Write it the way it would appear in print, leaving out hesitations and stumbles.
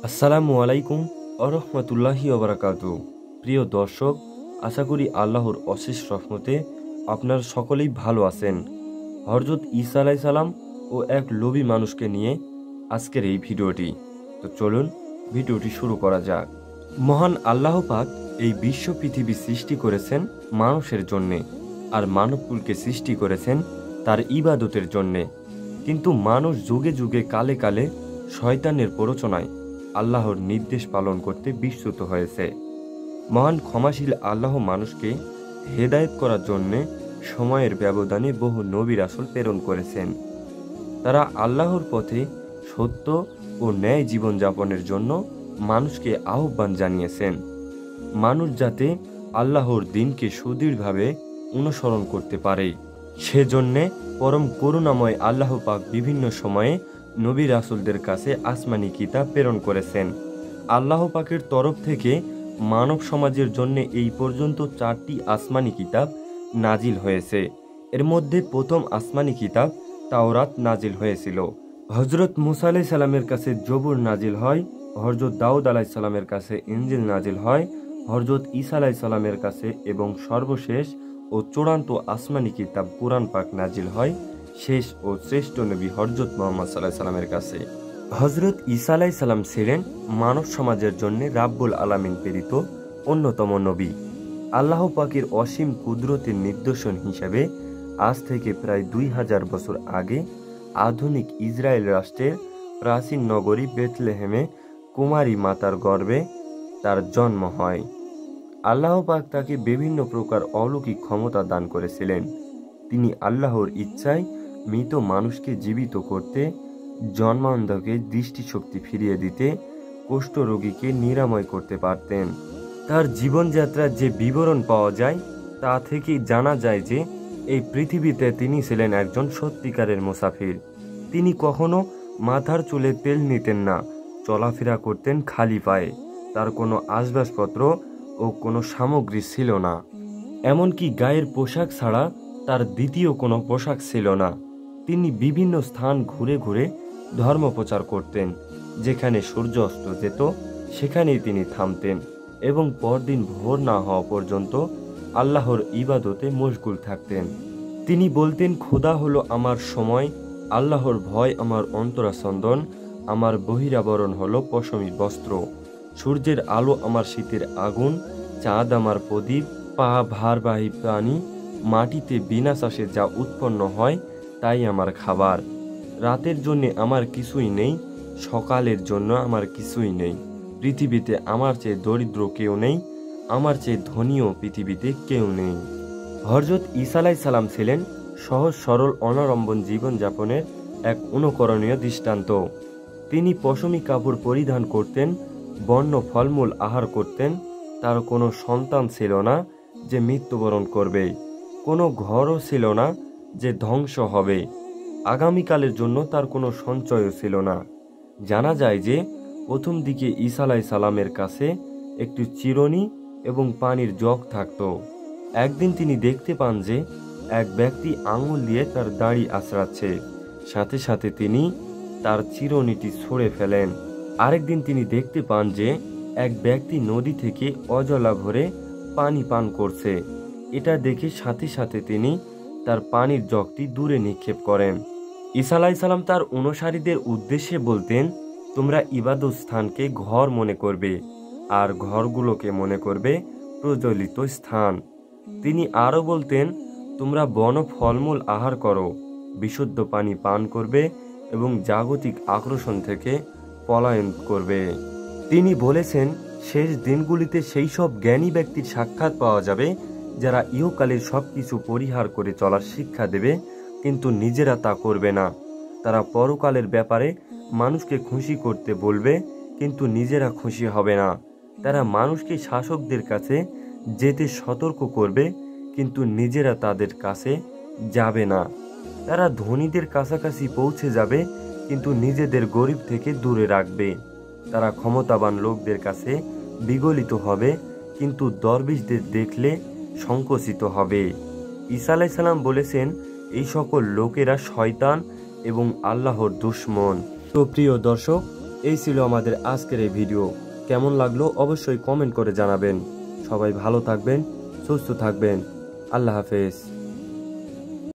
আসসালামু আলাইকুম আরহামতুল্লাহি ওবারাকাতু। প্রিয় দর্শক, আশা করি আল্লাহর অশেষ রহমতে আপনার সকলেই ভালো আছেন। হযরত ঈসা আলাইহিস সালাম ও এক লোভী মানুষকে নিয়ে আজকের এই ভিডিওটি। তো চলুন ভিডিওটি শুরু করা যাক। মহান আল্লাহ পাক এই বিশ্ব পৃথিবী সৃষ্টি করেছেন মানুষের জন্যে, আর মানবকুলকে সৃষ্টি করেছেন তার ইবাদতের জন্যে। কিন্তু মানুষ যুগে যুগে কালে কালে শয়তানের প্ররোচনায় আল্লাহর নির্দেশ পালন করতে বিস্মৃত হয়েছে। মহান ক্ষমাশীল আল্লাহ মানুষকে হেদায়েত করার জন্যে সময়ের ব্যবধানে বহু নবী রাসূল প্রেরণ করেছেন। তারা আল্লাহর পথে সত্য ও ন্যায় জীবনযাপনের জন্য মানুষকে আহ্বান জানিয়েছেন। মানুষ যাতে আল্লাহর দ্বীনকে সুদৃঢ়ভাবে অনুসরণ করতে পারে, সেজন্যে পরম করুণাময় আল্লাহ পাক বিভিন্ন সময়ে নবী রাসূলদের কাছে আসমানি কিতাব প্রেরণ করেছেন। আল্লাহ পাকের তরফ থেকে মানব সমাজের জন্য এই পর্যন্ত 4টি আসমানি কিতাব নাজিল হয়েছে। এর মধ্যে প্রথম আসমানি কিতাব তাওরাত নাজিল হয়েছিল। হযরত মুসা আলাইহিস সালামের কাছে জবুর নাজিল হয়, হযরত দাউদ আলাইহিস সালামের কাছে ইনজিল নাজিল হয়, হযরত ঈসা আলাইহিস সালামের কাছে এবং সর্বশেষ ও চূড়ান্ত আসমানি কিতাব কুরআন পাক নাজিল হয় শেষ ও শ্রেষ্ঠ নবী হযরত মুহাম্মদ সাল্লাল্লাহু আলাইহি সাল্লামের কাছে। হযরত ঈসা আলাইহিস সালাম ছিলেন মানব সমাজের জন্য রাব্বুল আলামিন প্রেরিত অন্যতম নবী। আল্লাহ পাকের অসীম কুদরতের নিদর্শন হিসেবে আজ থেকে প্রায় 2000 বছর আগে আধুনিক ইসরায়েল রাষ্ট্রের প্রাচীন নগরী বেথলেহেমে কুমারী মাতার গর্ভে তার জন্ম হয়। আল্লাহ পাক তাকে বিভিন্ন প্রকার অলৌকিক ক্ষমতা দান করেছিলেন। তিনি আল্লাহর ইচ্ছায় মৃত মানুষকে জীবিত করতে, জন্মান্ধকে দৃষ্টিশক্তি ফিরিয়ে দিতে, কুষ্ঠরোগীকে নিরাময় করতে পারতেন। তার জীবনযাত্রার যে বিবরণ পাওয়া যায় তা থেকে জানা যায় যে এই পৃথিবীতে তিনি ছিলেন একজন সত্যিকারের মুসাফির। তিনি কখনো মাথার চুলে তেল নিতেন না, চলাফেরা করতেন খালি পায়ে। তার কোনো আসবাবপত্র ও কোনো সামগ্রী ছিল না, এমনকি গায়ের পোশাক ছাড়া তার দ্বিতীয় কোনো পোশাক ছিল না। তিনি বিভিন্ন স্থান ঘুরে ঘুরে ধর্ম প্রচার করতেন। যেখানে সূর্য অস্ত যেত সেখানেই তিনি থামতেন এবং পরদিন ভোর না হওয়া পর্যন্ত আল্লাহর ইবাদতে মশগুল থাকতেন। তিনি বলতেন, খোদা হলো আমার সময়, আল্লাহর ভয় আমার অন্তরাচন্দন, আমার বহিরাবরণ হলো পশমি বস্ত্র, সূর্যের আলো আমার শীতের আগুন, চাঁদ আমার প্রদীপ, পা ভারবাহী প্রাণী, মাটিতে বিনা চাষে যা উৎপন্ন হয় তাই আমার খাবার। রাতের জন্য আমার কিছুই নেই, সকালের জন্য আমার কিছুই নেই। পৃথিবীতে আমার চেয়ে দরিদ্র কেউ নেই, আমার চেয়ে ধনীও পৃথিবীতে কেউ নেই। হযরত ঈসা আলাইহিস সালাম ছিলেন সহজ সরল অনাড়ম্বর জীবনযাপনের এক অনুকরণীয় দৃষ্টান্ত। তিনি পশমি কাপড় পরিধান করতেন, বন্য ফলমূল আহার করতেন। তার কোনো সন্তান ছিল না যে মৃত্যুবরণ করবে, কোনো ঘরও ছিল না যে ধ্বংস হবে। আগামীকালের জন্য তার কোনো সঞ্চয়ও ছিল না। জানা যায় যে প্রথম দিকে ঈসা আলাইহিস সালামের কাছে একটি চিরুনি এবং পানির জগ থাকত। একদিন তিনি দেখতে পান যে এক ব্যক্তি আঙুল দিয়ে তার দাড়ি আঁচড়াচ্ছে। সাথে সাথে তিনি তার চিরুনিটি ছুঁড়ে ফেলেন। আরেকদিন তিনি দেখতে পান যে এক ব্যক্তি নদী থেকে অজলা ভরে পানি পান করছে। এটা দেখে সাথে সাথে তিনি তার পানির জগটি দূরে নিক্ষেপ করেন। ঈসা আলাইহিস সালাম তার অনুসারীদের উদ্দেশ্যে বলতেন, তোমরা ইবাদত স্থানকে ঘর মনে করবে আর ঘরগুলোকে মনে করবে প্রজ্বলিত স্থান। তিনি আরও বলতেন, তোমরা বন ফলমূল আহার করো, বিশুদ্ধ পানি পান করবে এবং জাগতিক আকর্ষণ থেকে পলায়ন করবে। তিনি বলেছেন, শেষ দিনগুলিতে সেই সব জ্ঞানী ব্যক্তির সাক্ষাৎ পাওয়া যাবে যারা ইহকালের সব কিছু পরিহার করে চলার শিক্ষা দেবে, কিন্তু নিজেরা তা করবে না। তারা পরকালের ব্যাপারে মানুষকে খুশি করতে বলবে, কিন্তু নিজেরা খুশি হবে না। তারা মানুষকে শাসকদের কাছে যেতে সতর্ক করবে, কিন্তু নিজেরা তাদের কাছে যাবে না। তারা ধনীদের কাছাকাছি পৌঁছে যাবে, কিন্তু নিজেদের গরিব থেকে দূরে রাখবে। তারা ক্ষমতাবান লোকদের কাছে বিগলিত হবে, কিন্তু দরবেশদের দেখলে সংকুচিত হবে। ঈসা আলাইহিস সালাম বলেছেন, এই সকল লোকেরা শয়তান এবং আল্লাহর দুশমন। তো প্রিয় দর্শক, এই ছিল আমাদের আজকের এই ভিডিও। কেমন লাগলো অবশ্যই কমেন্ট করে জানাবেন। সবাই ভালো থাকবেন, সুস্থ থাকবেন। আল্লাহ হাফেজ।